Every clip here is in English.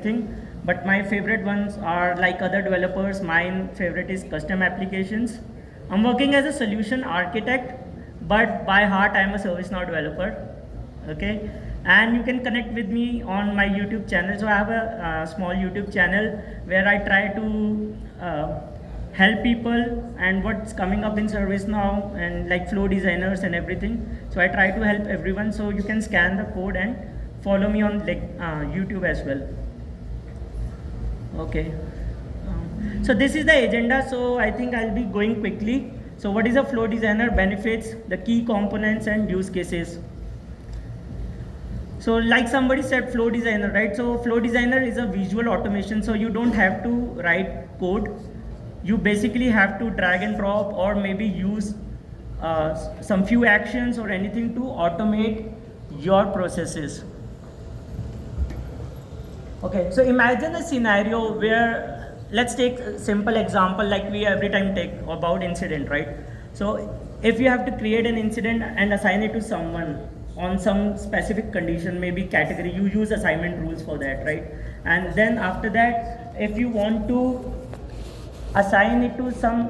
thing, but my favorite ones are like other developers. Mine favorite is custom applications. I'm working as a solution architect, but by heart I'm a ServiceNow developer. Okay, and you can connect with me on my YouTube channel. So I have a small YouTube channel where I try to help people and what's coming up in ServiceNow and like flow designers and everything. So I try to help everyone. So you can scan the code and follow me on like YouTube as well. Okay, so this is the agenda. So I think I'll be going quickly. So what is a flow designer? Benefits, the key components and use cases. So like somebody said, flow designer, right? So flow designer is a visual automation. So you don't have to write code. You basically have to drag and drop or maybe use some few actions or anything to automate your processes. Okay, so imagine a scenario where, let's take a simple example like we every time take about incident, right? So if you have to create an incident and assign it to someone on some specific condition, maybe category, you use assignment rules for that, right? And then after that, if you want to assign it to some,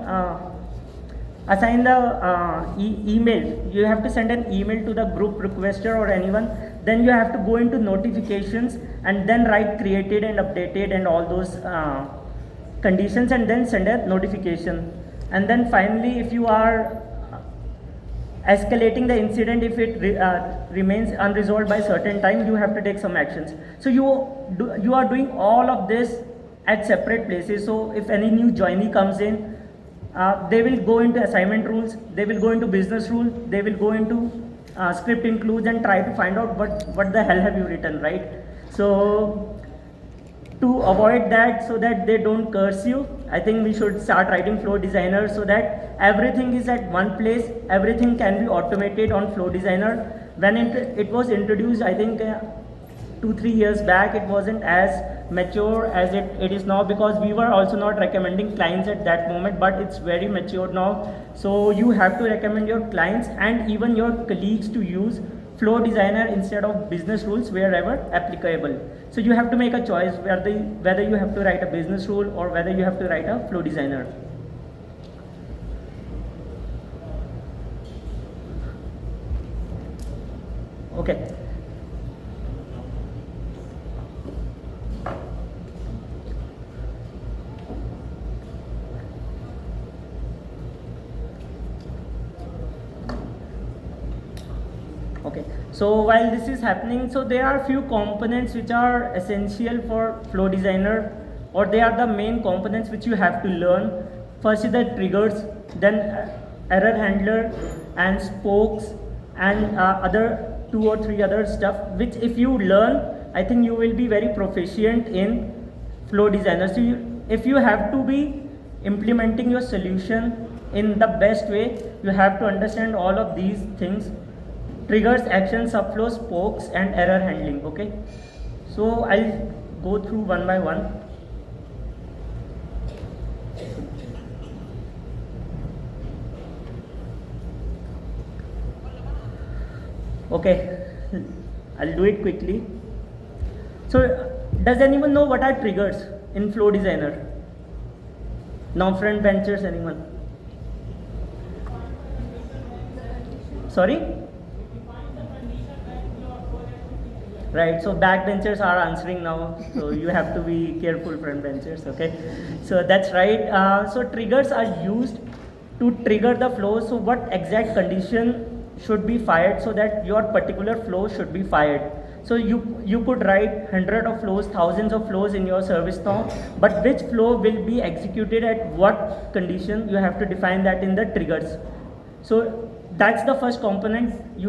assign the email, you have to send an email to the group requester or anyone. Then you have to go into notifications and then write created and updated and all those conditions and then send a notification. And then finally, if you are escalating the incident, if it remains unresolved by certain time, you have to take some actions. So you are doing all of this at separate places. So if any new joinee comes in, they will go into assignment rules, they will go into business rule, they will go into script includes and try to find out what the hell have you written, right? So to avoid that, so that they don't curse you, I think we should start writing flow designer so that everything is at one place, everything can be automated on flow designer. When it was introduced, I think 2-3 years back, it wasn't as mature as it is now, because we were also not recommending clients at that moment, but it's very mature now. So you have to recommend your clients and even your colleagues to use flow designer instead of business rules wherever applicable. So you have to make a choice whether you have to write a business rule or whether you have to write a flow designer. Okay. Okay, so while this is happening, so there are few components which are essential for flow designer, or they are the main components which you have to learn. First is the triggers, then error handler and spokes and other 2 or 3 other stuff, which if you learn, I think you will be very proficient in flow designer. So if you have to be implementing your solution in the best way, you have to understand all of these things: triggers, actions, subflows, spokes and error handling. Okay, so I'll go through one by one. Okay, I'll do it quickly. So does anyone know what are triggers in flow designer? Now front benchers, anyone? Sorry? Right, so backbenchers are answering now, so you have to be careful, front benchers. Okay, so that's right. So triggers are used to trigger the flow. So what exact condition should be fired so that your particular flow should be fired? So you could write hundreds of flows, thousands of flows in your service now, but which flow will be executed at what condition, you have to define that in the triggers. So that's the first component you